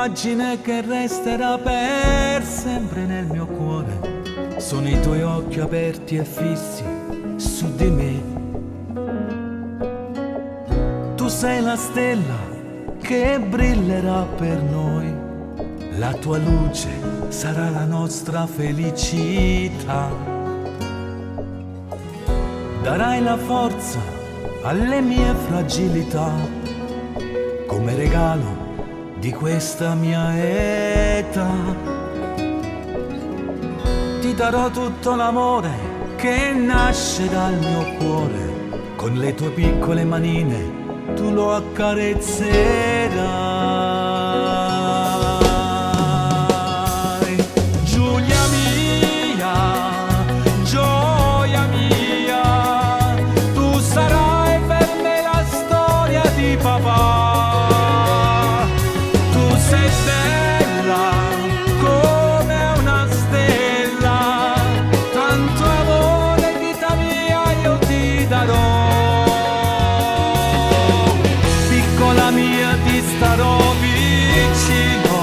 un'immagine che resterà per sempre nel mio cuore. Sono i tuoi occhi aperti e fissi su di me. Tu sei la stella che brillerà per noi. La tua luce sarà la nostra felicità. Darai la forza alle mie fragilità, come regalo di questa mia età. Ti darò tutto l'amore che nasce dal mio cuore, con le tue piccole manine tu lo accarezzerai. Giulia mia, gioia mia, tu sarai per me la storia di papà. Tu sei bella come una stella, tanto amore vita mia io ti darò. Piccola mia ti starò vicino,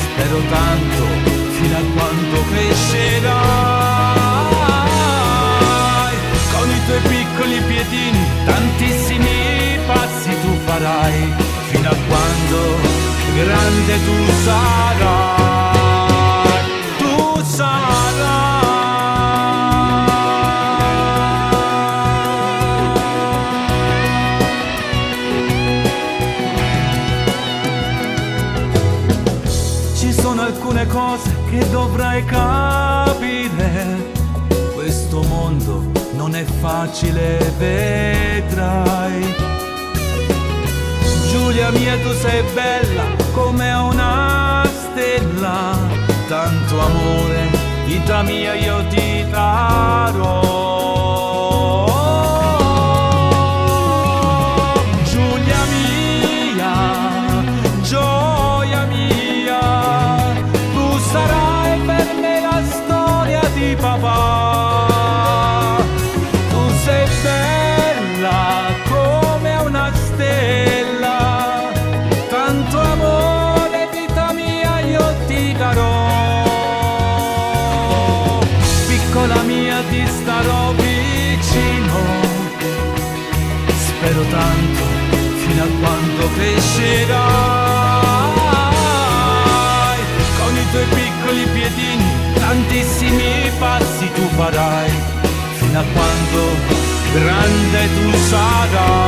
spero tanto fino a quando crescerai. Con i tuoi piccoli piedini tantissimi passi tu farai, fino a quando grande tu sarai. Tu sarai. Ci sono alcune cose che dovrai capire. Questo mondo non è facile, vedrai. Giulia mia, tu sei bella come una stella, tanto amore, vita mia io ti darò. Giulia mia, gioia mia, tu sarai per me la storia di papà. Tu sei bella come una stella, tanto amore vita mia io ti darò. Piccola mia ti starò vicino, spero tanto fino a quando crescerai. Con i tuoi piccoli piedini tantissimi passi tu farai, fino a quando grande tu sarai.